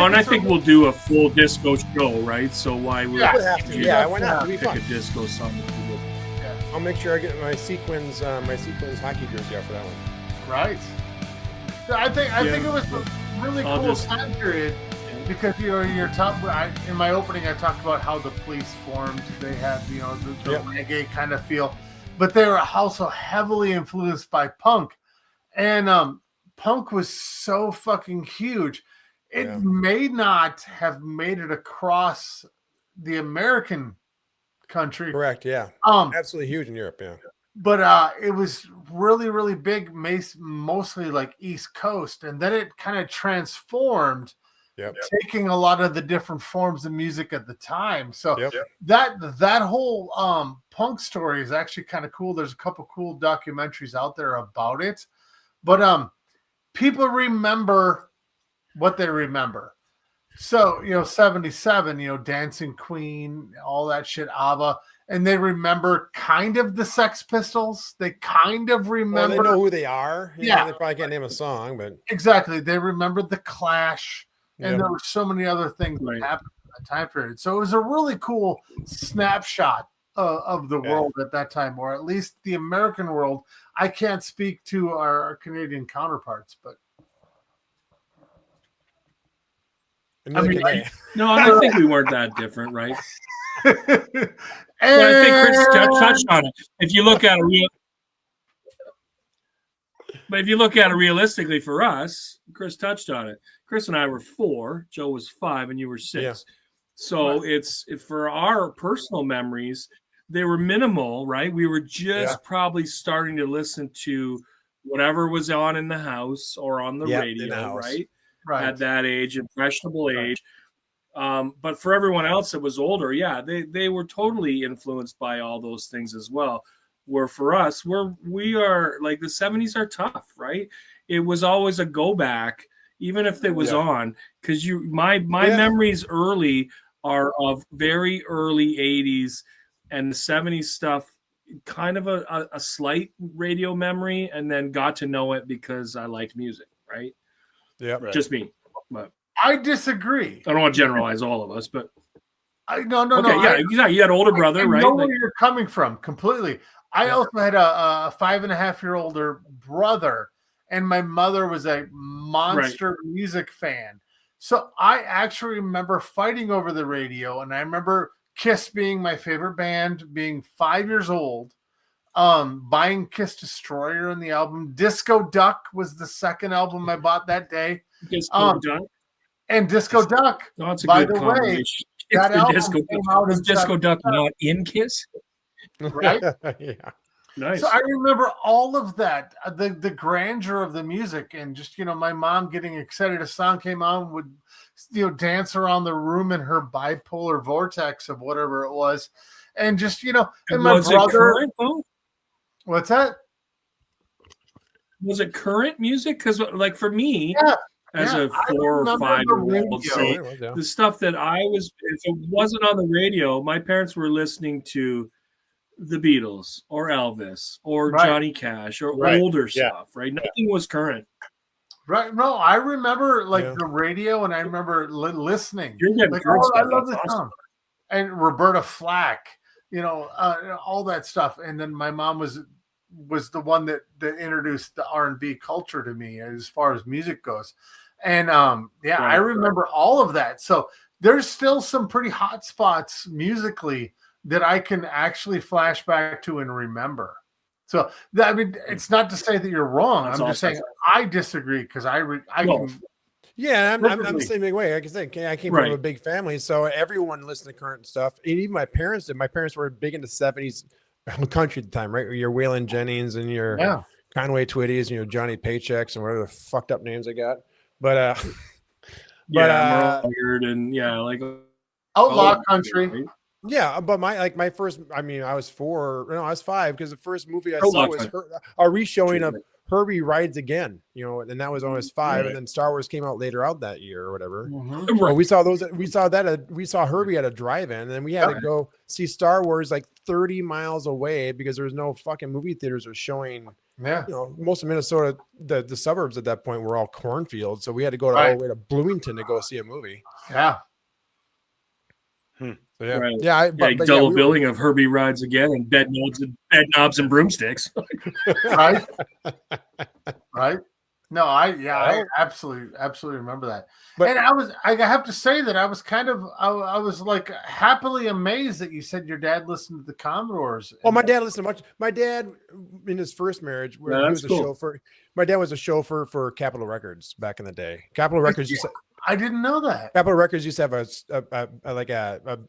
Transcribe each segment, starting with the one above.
No, and I think we'll do a full disco show, right? So why would Yeah, would have to. Yeah, why not? It'll be pick fun. a disco song? I'll make sure I get my sequins hockey jersey out for that one. Right. I think it was a really cool time period because your top. In my opening, I talked about how the Police formed. They had the reggae kind of feel, but they were also heavily influenced by punk, and punk was so fucking huge. It may not have made it across the American country. Correct. Yeah. Absolutely huge in Europe. Yeah. But it was really, really big, mostly like East Coast, and then it kind of transformed, taking a lot of the different forms of music at the time. So that whole punk story is actually kind of cool. There's a couple cool documentaries out there about it, but people remember what they remember. So 77, Dancing Queen, all that shit, ABBA. And they remember kind of the Sex Pistols. They kind of remember. Well, they know who they are. They probably can't name a song, but exactly. They remember the Clash, and there were so many other things that happened in that time period. So it was a really cool snapshot of the world at that time, or at least the American world. I can't speak to our Canadian counterparts, but I think we weren't that different, right? I think Chris touched on it. If you look at it realistically for us, Chris touched on it. Chris and I were 4, Joe was 5, and you were 6. Yeah. So it's for our personal memories, they were minimal, right? We were just probably starting to listen to whatever was on in the house or on the radio, right? At that age, impressionable age. But for everyone else that was older, they were totally influenced by all those things as well. Where for us, we are like the 70s are tough, right? It was always a go back, even if it was on, because my memories early are of very early 80s and the 70s stuff, kind of a slight radio memory, and then got to know it because I liked music, right? Yeah, just me, but. I disagree. I don't want to generalize all of us, but no. You had an older brother, I right? know where you're coming from completely. I also had a 5.5-year older brother, and my mother was a monster music fan. So I actually remember fighting over the radio, and I remember Kiss being my favorite band, being 5 years old, buying Kiss Destroyer and the album. Disco Duck was the second album I bought that day. Disco Duck. And Disco Duck. Oh, that's a by good the way, that album came out in Disco Duck not in Kiss? Right? Nice. So I remember all of that, the grandeur of the music, and just my mom getting excited. A song came on, would dance around the room in her bipolar vortex of whatever it was, and just and my was brother. It current, though? What's that? Was it current music? Because like for me. As a 4 or 5-year-old, the stuff that if it wasn't on the radio, my parents were listening to the Beatles or Elvis or Johnny Cash or older stuff, right? Nothing was current. Right. No, I remember the radio, and I remember listening. You're getting like, stuff. I love this song. And Roberta Flack, all that stuff. And then my mom was the one that introduced the R&B culture to me as far as music goes. And I remember all of that. So there's still some pretty hot spots musically that I can actually flash back to and remember. So it's not to say that you're wrong. I'm just saying I disagree because Yeah, I'm the same way. Like I said, I came from a big family, so everyone listened to current stuff. And even my parents did. My parents were big into 70s country at the time, right? Your Waylon Jennings and your Conway Twitties and your Johnny Paychecks and whatever the fucked up names they got. But weird and like outlaw country. Right? Yeah, but my first, I was 4, no, I was 5 because the first movie I saw was a re-showing of Herbie Rides Again, and that was when I was 5, and then Star Wars came out later out that year or whatever. Mm-hmm. Well, we saw Herbie at a drive-in, and then we had to go see Star Wars like 30 miles away because there was no fucking movie theaters or showing Yeah. Most of Minnesota, the suburbs at that point were all cornfields. So we had to go all the way to Bloomington to go see a movie. Yeah. So yeah. Right. Yeah. Double billing of Herbie Rides Again and Bed Knobs and Broomsticks. Right. Right. No, I absolutely remember that. And I have to say that I was I was like happily amazed that you said your dad listened to the Commodores. Oh, my dad listened much. My dad, in his first marriage, he was a chauffeur. My dad was a chauffeur for Capitol Records back in the day. Capitol Records I didn't know that. Capitol Records used to have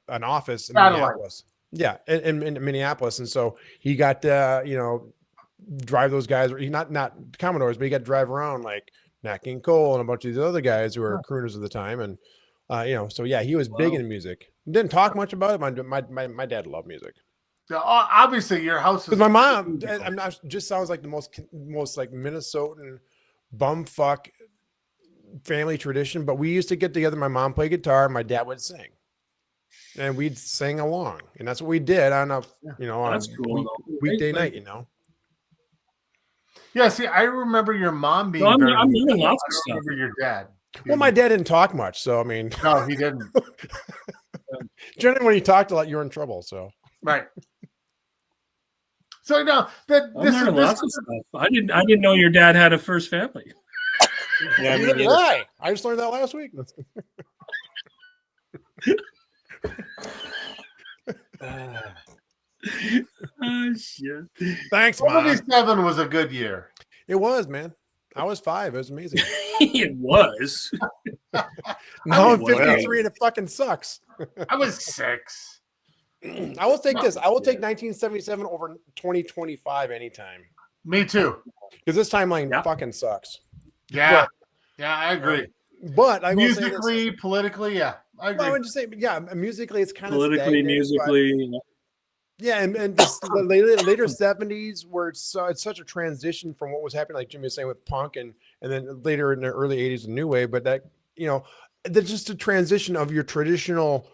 an office in Minneapolis. Yeah, in Minneapolis, and so he got drive those guys. He not Commodores, but he got to drive around like Nat King Cole and a bunch of these other guys who were crooners at the time, and so yeah, he was big into music. Didn't talk much about it. My dad loved music. So, obviously, your house is my mom. Just sounds like the most like Minnesotan bumfuck family tradition, but we used to get together. My mom played guitar, my dad would sing, and we'd sing along, and that's what we did on a weekday night. Yeah, see, I remember your mom being. I'm doing lots of stuff. Your dad. Well, my dad didn't talk much, so I mean, no, he didn't. Generally, when he talked a lot, you're in trouble. So right. So no, lots of stuff. I didn't know your dad had a first family. Yeah, why? I just learned that last week. Oh shit! Thanks, Mom. 77 was a good year. It was, man. I was 5. It was amazing. It was. Now I'm 53 and it fucking sucks. I was 6. I will take this. I will take 1977 over 2025 anytime. Me too. Because this timeline fucking sucks. Yeah. Yeah, I agree. But I musically, politically, yeah. I agree. Well, I would just say, musically, it's kind of politically, musically. Yeah, and the later 70s where it's such a transition from what was happening, like Jimmy was saying, with punk, and then later in the early 80s, the new wave. But that, that's just a transition of your traditional,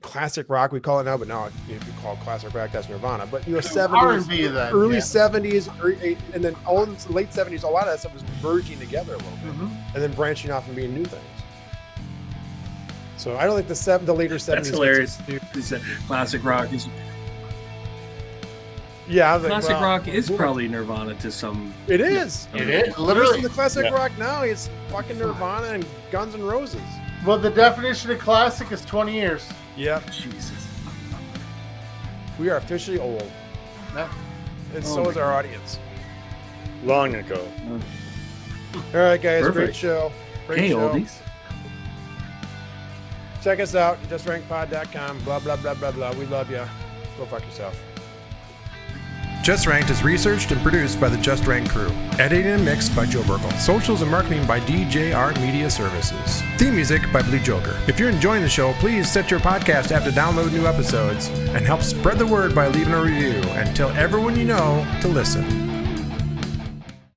classic rock, we call it now, but now if you call it classic rock, that's Nirvana. But 70s, R&B then, early 70s, and then late 70s, a lot of that stuff was merging together a little bit, and then branching off and being new things. So I don't think the later 70s. That's hilarious. He said classic rock is. Yeah, classic rock is probably Nirvana to some. It is. It is literally the classic rock now. It's fucking Nirvana and Guns N' Roses. Well, the definition of classic is 20 years. Yeah. Jesus. We are officially old. Yeah. And so is our audience. Long ago. All right, guys. Perfect. Great show. Hey, oldies. Check us out. JustRankPod.com. Blah, blah, blah, blah, blah. We love you. Go fuck yourself. Just Ranked is researched and produced by the Just Ranked crew. Edited and mixed by Joe Burkle. Socials and marketing by DJR Media Services. Theme music by Blue Joker. If you're enjoying the show, please set your podcast app to download new episodes and help spread the word by leaving a review and tell everyone you know to listen.